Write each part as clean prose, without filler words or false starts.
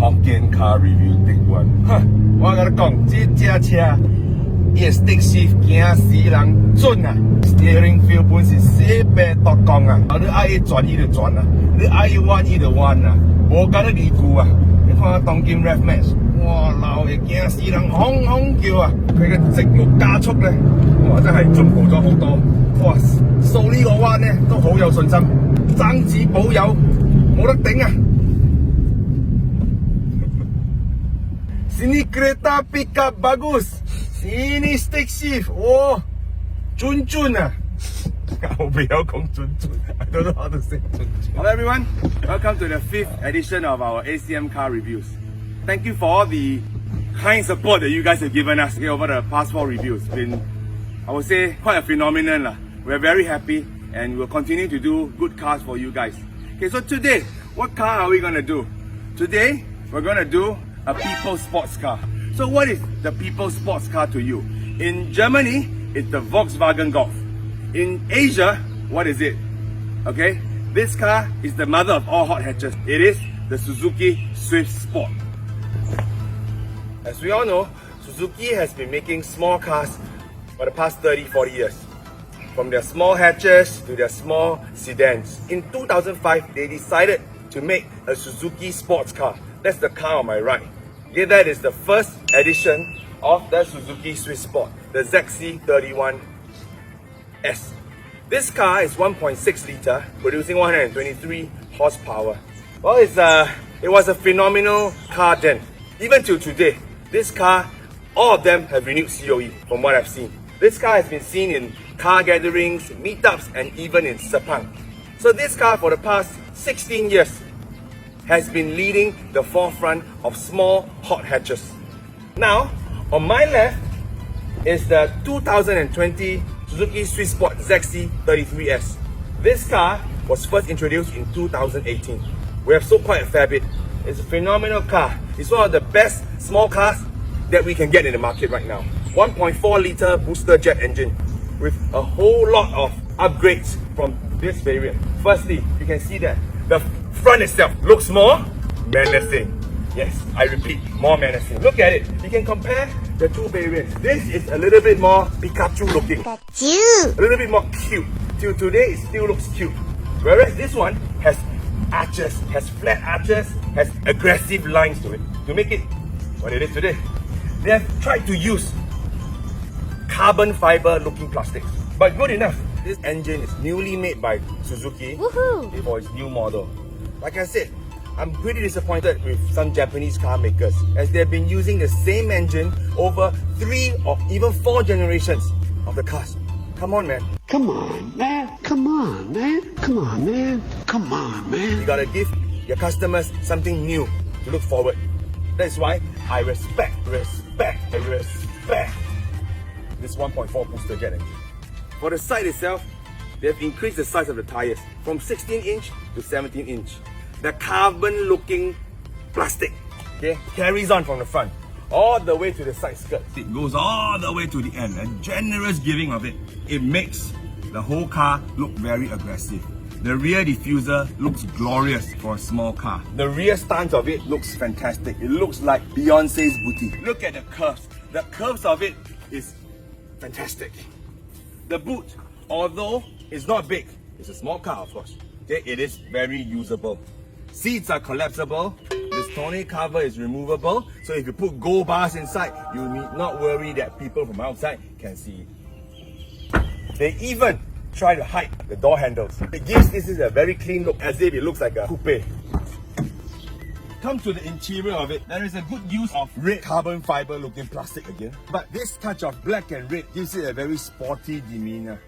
Hokkien car review big one. 我跟你讲，这架车伊的 stick shift 惊死人准啊 ！steering feel 本是400多公啊！你爱伊转伊就转啊，你爱伊弯伊就弯啊，无甲你离句啊！你看当今 Rev Max， 哇老会惊死人，轰轰叫啊！佢嘅直路加速咧，哇真係進步咗好多。哇，掃呢個彎咧都好有信心，爭子保有，冇得頂啊！ Sini kereta pickup bagus. Sini stick shift. Oh, cun ah. I don't know how to say cun. Hello everyone, welcome to the 5th edition of our ACM car reviews. Thank you for all the kind support that you guys have given us over the past 4 reviews. It's been, I would say, quite a phenomenon. We're very happy and we'll continue to do good cars for you guys. Okay, so today, what car are we going to do? Today, we're going to do a people's sports car. So what is the people's sports car to you? In Germany, it's the Volkswagen Golf. In Asia, what is it? Okay, this car is the mother of all hot hatches. It is the Suzuki Swift Sport. As we all know, Suzuki has been making small cars for the past 30-40 years. From their small hatches to their small sedans. In 2005, they decided to make a Suzuki sports car. That's the car on my right. Yeah, that is the first edition of the Suzuki Swift Sport, the ZC31S. This car is 1.6 litre, producing 123 horsepower. Well, it was a phenomenal car then. Even till today, this car, all of them have renewed COE from what I've seen. This car has been seen in car gatherings, meetups, and even in Sepang. So this car for the past 16 years has been leading the forefront of small hot hatches. Now, on my left is the 2020 Suzuki Swift Sport ZC33S. This car was first introduced in 2018. We have sold quite a fair bit. It's a phenomenal car. It's one of the best small cars that we can get in the market right now. 1.4 litre booster jet engine with a whole lot of upgrades from this variant. Firstly, you can see that the front itself looks more menacing. Yes, I repeat, more menacing. Look at it. You can compare the two variants. This is a little bit more Pikachu looking. Pikachu! A little bit more cute. Till today, it still looks cute. Whereas this one has arches, has flat arches, has aggressive lines to it. To make it what it is today. They have tried to use carbon fiber looking plastics. But good enough. This engine is newly made by Suzuki for its new model. Like I said, I'm pretty disappointed with some Japanese car makers as they've been using the same engine over 3 or even 4 generations of the cars. Come on, man. Come on, man. Come on, man. Come on, man. Come on, man. You gotta give your customers something new to look forward. That's why I respect this 1.4 booster jet engine. For the side itself, they've increased the size of the tires from 16-inch to 17-inch. The carbon-looking plastic, okay, carries on from the front all the way to the side skirt. It goes all the way to the end. A generous giving of it. It makes the whole car look very aggressive. The rear diffuser looks glorious for a small car. The rear stance of it looks fantastic. It looks like Beyonce's booty. Look at the curves. The curves of it is fantastic. The boot, although it's not big, it's a small car of course, okay, it is very usable. Seats are collapsible, this tonneau cover is removable, so if you put gold bars inside, you need not worry that people from outside can see it. They even try to hide the door handles. It gives this a very clean look, as if it looks like a coupe. Come to the interior of it, there is a good use of red carbon fiber looking plastic again. But this touch of black and red gives it a very sporty demeanor.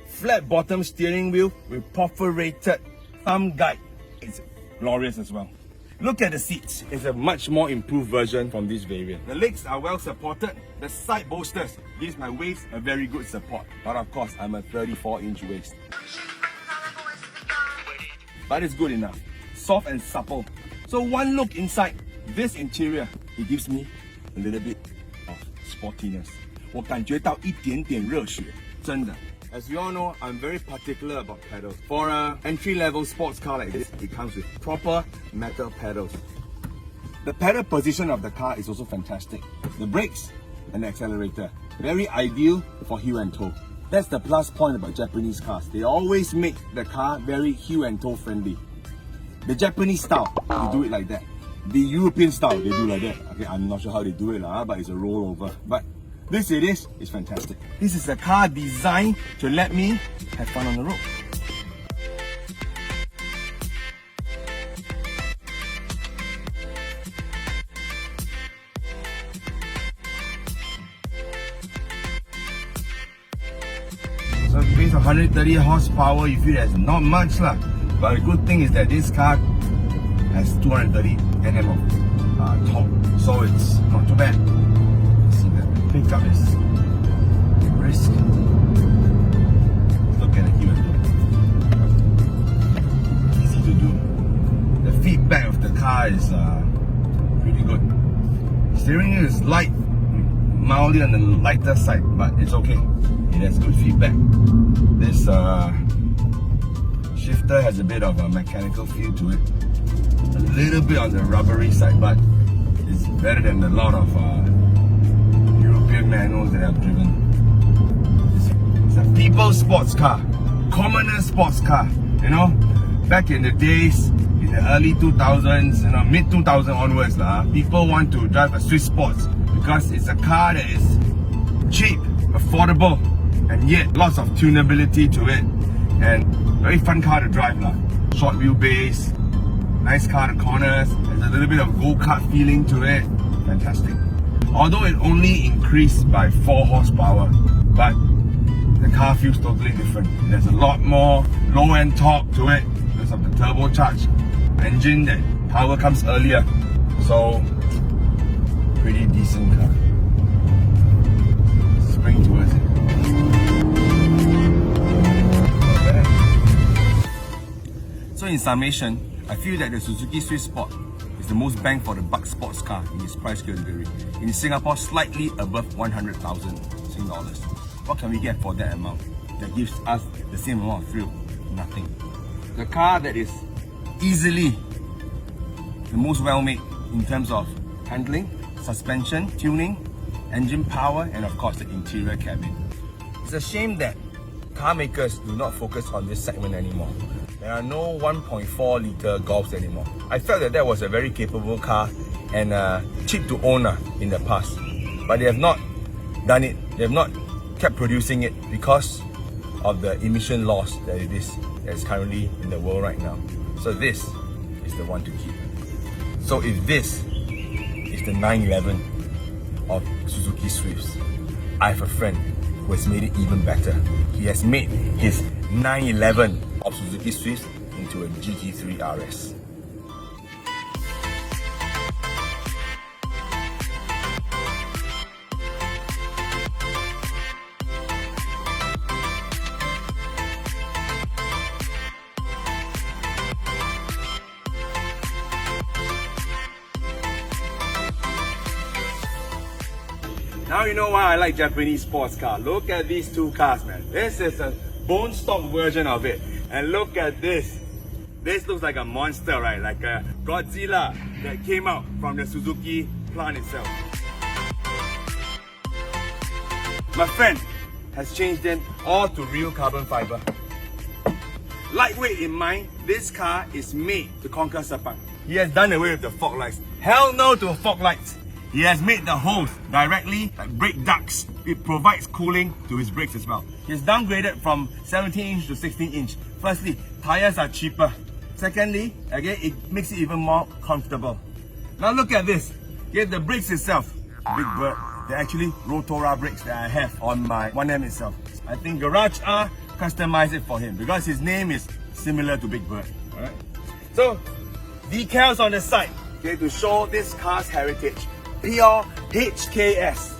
Flat bottom steering wheel with perforated thumb guide. It's glorious as well. Look at the seats. It's a much more improved version from this variant. The legs are well supported. The side bolsters gives my waist a very good support. But of course, I'm a 34-inch waist. But it's good enough. Soft and supple. So one look inside this interior, it gives me a little bit of sportiness. 我感觉到一点点热血，真的。As you all know, I'm very particular about pedals. For an entry-level sports car like this, it comes with proper metal pedals. The pedal position of the car is also fantastic. The brakes and the accelerator, very ideal for heel and toe. That's the plus point about Japanese cars. They always make the car very heel and toe friendly. The Japanese style, they do it like that. The European style, they do like that. Okay, I'm not sure how they do it, but it's a rollover. But this it is fantastic. This is a car designed to let me have fun on the road. So based on 130 horsepower, you feel there's not much lah. But the good thing is that this car has 230 Nm of torque, so it's not too bad. See the pickup is brisk. Look at the heel and toe. Easy to do. The feedback of the car is pretty good. Steering is light, mildly on the lighter side, but it's okay. It has good feedback. This shifter has a bit of a mechanical feel to it. A little bit on the rubbery side, but it's better than a lot of European manuals that I've driven. It's a people's sports car, commoner sports car. You know, back in the days, in the early 2000s, mid 2000 onwards, people want to drive a Swiss Sports because it's a car that is cheap, affordable, and yet lots of tunability to it, and very fun car to drive lah. Short wheelbase, nice car to corners, there's a little bit of go-kart feeling to it, fantastic. Although it only increased by 4 horsepower, but the car feels totally different. There's a lot more low-end torque to it because of the turbocharged engine, that power comes earlier, so pretty decent car. Spring towards it. So in summation, I feel that the Suzuki Swiss Sport is the most bang for the buck sports car in its price category. In Singapore, slightly above 100,000 Sing dollars. What can we get for that amount that gives us the same amount of thrill? Nothing. The car that is easily the most well-made in terms of handling, suspension, tuning, engine power, and of course the interior cabin. It's a shame that car makers do not focus on this segment anymore. There are no 1.4 litre Golfs anymore. I felt that that was a very capable car and cheap to own in the past. But they have not done it. They have not kept producing it because of the emission loss that is currently in the world right now. So this is the one to keep. So if this is the 911 of Suzuki Swifts, I have a friend who has made it even better. He has made his 911 of Suzuki Swift into a GT3 RS. Now you know why I like Japanese sports car. Look at these two cars, man. This is a bone stock version of it. And look at this. This looks like a monster, right? Like a Godzilla that came out from the Suzuki plant itself. My friend has changed them all to real carbon fiber. Lightweight in mind, this car is made to conquer Sepang. He has done away with the fog lights. Hell no to fog lights. He has made the hose directly like brake ducts. It provides cooling to his brakes as well. He has downgraded from 17-inch to 16-inch. Firstly, tires are cheaper. Secondly, again, it makes it even more comfortable. Now look at this. Here's the brakes itself. Big Bird. They're actually Rotora brakes that I have on my 1M itself. I think Garage R customized it for him because his name is similar to Big Bird. Alright. So, decals on the side, okay, to show this car's heritage. Pure HKS.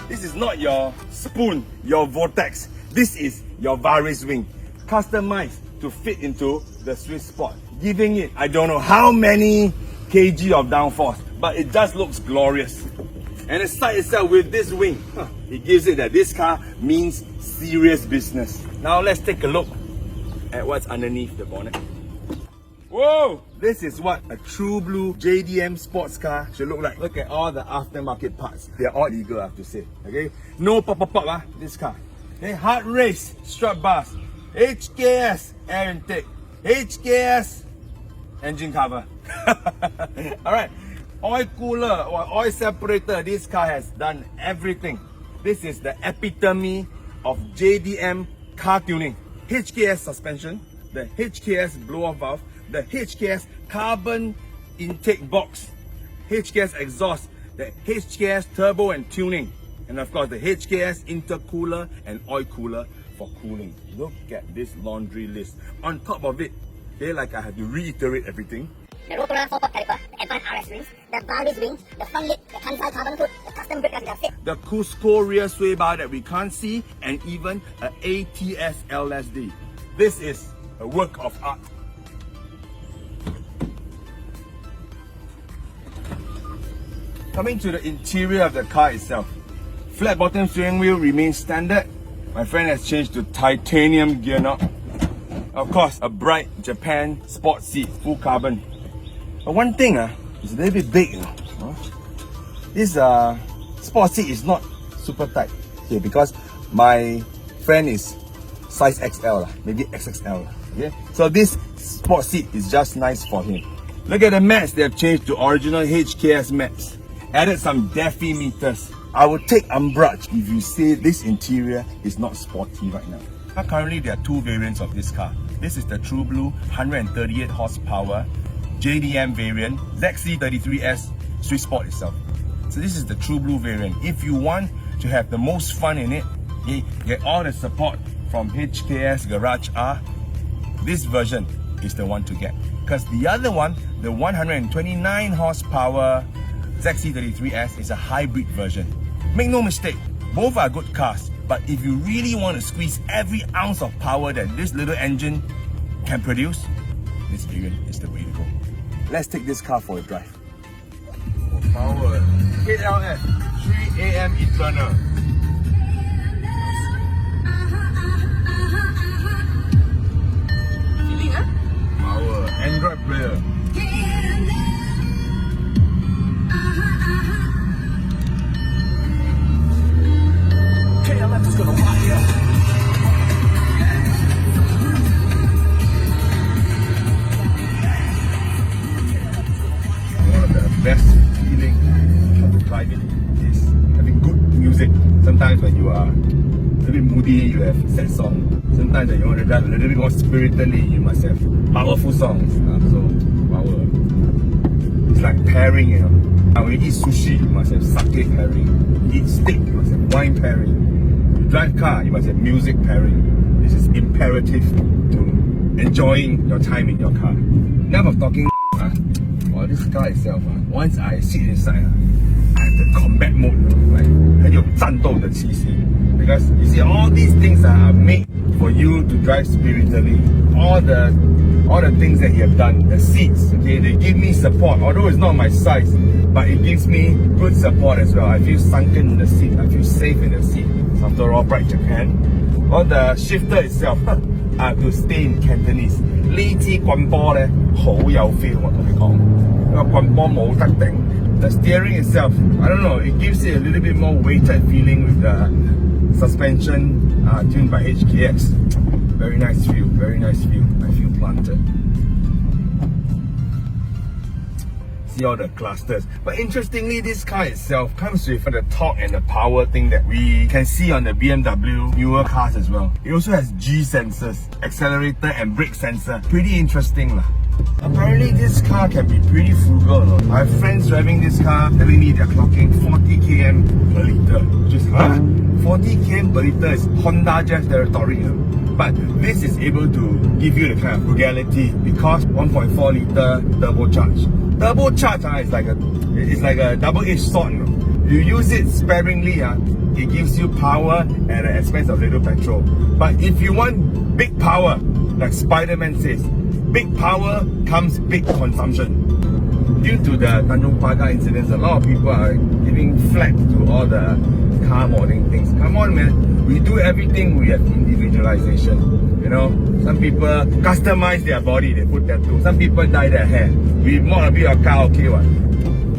This is not your Spoon, your Vortex. This is your Varis wing. Customized to fit into the Swiss Sport. Giving it, I don't know how many kg of downforce, but it just looks glorious. And the side itself with this wing, it gives it that this car means serious business. Now let's take a look at what's underneath the bonnet. Whoa! This is what a true blue JDM sports car should look like. Look at all the aftermarket parts. They're all legal, I have to say. Okay, no pop this car. Okay, hard race strut bars, HKS air intake, HKS engine cover. Alright, oil cooler or oil separator. This car has done everything. This is the epitome of JDM car tuning. HKS suspension, the HKS blow-off valve, the HKS carbon intake box, HKS exhaust, the HKS turbo and tuning, and of course the HKS intercooler and oil cooler for cooling. Look at this laundry list. On top of it, okay, like I have to reiterate everything. The rotor 4-port caliper, the advanced RS rings, the Barbies rings, the front lid, the Kansai carbon hood, the custom brake guards that fit, the Cusco rear sway bar that we can't see, and even a ATS LSD. This is a work of art. Coming to the interior of the car itself, flat bottom steering wheel remains standard. My friend has changed to titanium gear knob. Of course, a bright Japan sport seat, full carbon. But one thing is a little bit big. This sport seat is not super tight. Okay, because my friend is size XL, maybe XXL. Okay? So this sport seat is just nice for him. Look at the mats, they have changed to original HKS mats. Added some Defi meters. I would take umbrage if you say this interior is not sporty right now. Currently there are two variants of this car. This is the True Blue 138 horsepower JDM variant, ZC33S Swiss Sport itself. So this is the True Blue variant. If you want to have the most fun in it, you get all the support from HKS Garage R, this version is the one to get. Because the other one, the 129 horsepower ZC33S, is a hybrid version. Make no mistake, both are good cars, but if you really want to squeeze every ounce of power that this little engine can produce, this variant is the way to go. Let's take this car for a drive. Power KLS 3 AM internal. Power Android player. KLS is gonna fire. One of the best feeling of driving is having good music. Sometimes when you are a little bit moody, you have sad songs. Sometimes when you want to drive a little bit more spiritedly, you must have powerful songs. So power. It's like pairing, you know. When you eat sushi, you must have sake pairing. You eat steak, you must have wine pairing. You drive car, you must have music pairing. This is imperative to enjoying your time in your car. Enough of talking. This car itself, once I sit inside, I have the combat mode, like 很有战斗的气息. Because you see, all these things are made for you to drive spiritedly. All the things that you have done, the seats, okay, they give me support. Although it's not my size, but it gives me good support as well. I feel sunken in the seat. I feel safe in the seat. After all, bright Japan. On the shifter itself, I have to stay in Cantonese. 呢支棍波咧好有 feel， 我同你講，個棍波冇得頂。The steering itself, I don't know, it gives it a little bit more weighted feeling with the suspension tuned by HKX. Very nice feel, very nice feel. I feel planted. See all the clusters. But interestingly, this car itself comes with the torque and the power thing that we can see on the BMW newer cars as well. It also has G sensors, accelerator and brake sensor. Pretty interesting lah. Apparently this car can be pretty frugal. I have friends driving this car telling me they're clocking 40 km per liter. Which is 40 km per liter is Honda Jazz territory. But this is able to give you the kind of frugality because 1.4 liter turbocharged. Turbocharged is like a double-edged sword. You use it sparingly, it gives you power at the expense of little petrol. But if you want big power, like Spider-Man says, big power comes big consumption. Due to the Tanjong Pagar incidents, a lot of people are giving flack to all the car modding things. Come on man, we do everything, we have individualization. You know, some people customize their body, they put tattoo. Some people dye their hair. We mod a bit of car, okay what?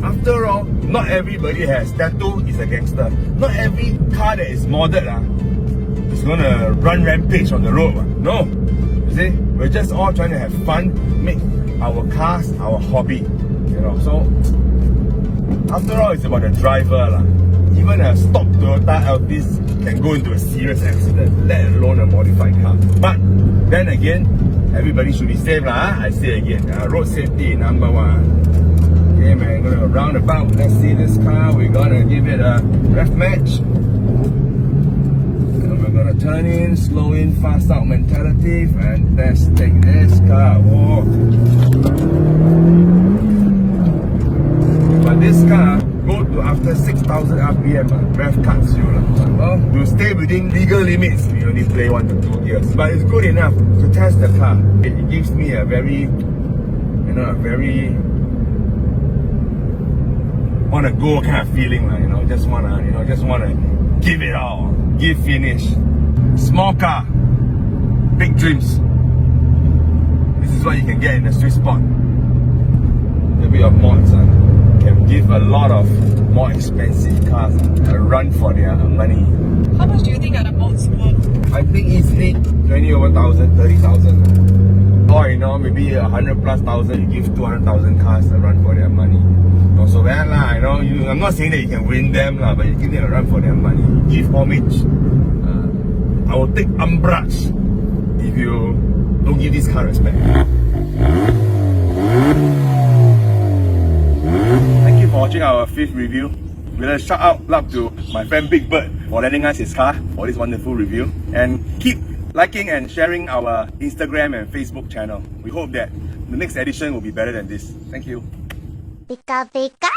After all, not everybody has tattoo is a gangster. Not every car that is modded is gonna run rampage on the road. No. You see, we're just all trying to have fun, make our cars our hobby. You know, so after all, it's about the driver. Even a stock Toyota Altis can go into a serious accident, let alone a modified car. But then again, everybody should be safe I say again, road safety number one. Okay man, gonna round about. Let's see this car. We're gonna give it a ref match. And we're gonna turn in, slow in, fast out mentality. Fantastic. This car. Whoa. But this car go to after 6,000 RPM, ref cuts you. Well, to stay within legal limits, we only play 1 to 2 gears. But it's good enough to test the car. It gives me a very, wanna go kind of feeling, just wanna give it all, give finish. Small car, big dreams. This is what you can get in the sweet spot. A bit of mods can give a lot of more expensive cars a run for their money. How much do you think are the mods worth? I think easily 20 over 1,000, 30,000. Or maybe 100 plus thousand, you give 200,000 cars a run for their money. Not so bad I'm not saying that you can win them but you give them a run for their money. Give homage. I will take umbrage if you don't give this car respect. Thank you for watching our 5th review. We'll shout out to my friend Big Bird for lending us his car for this wonderful review. And keep liking and sharing our Instagram and Facebook channel. We hope that the next edition will be better than this. Thank you. Pika pika.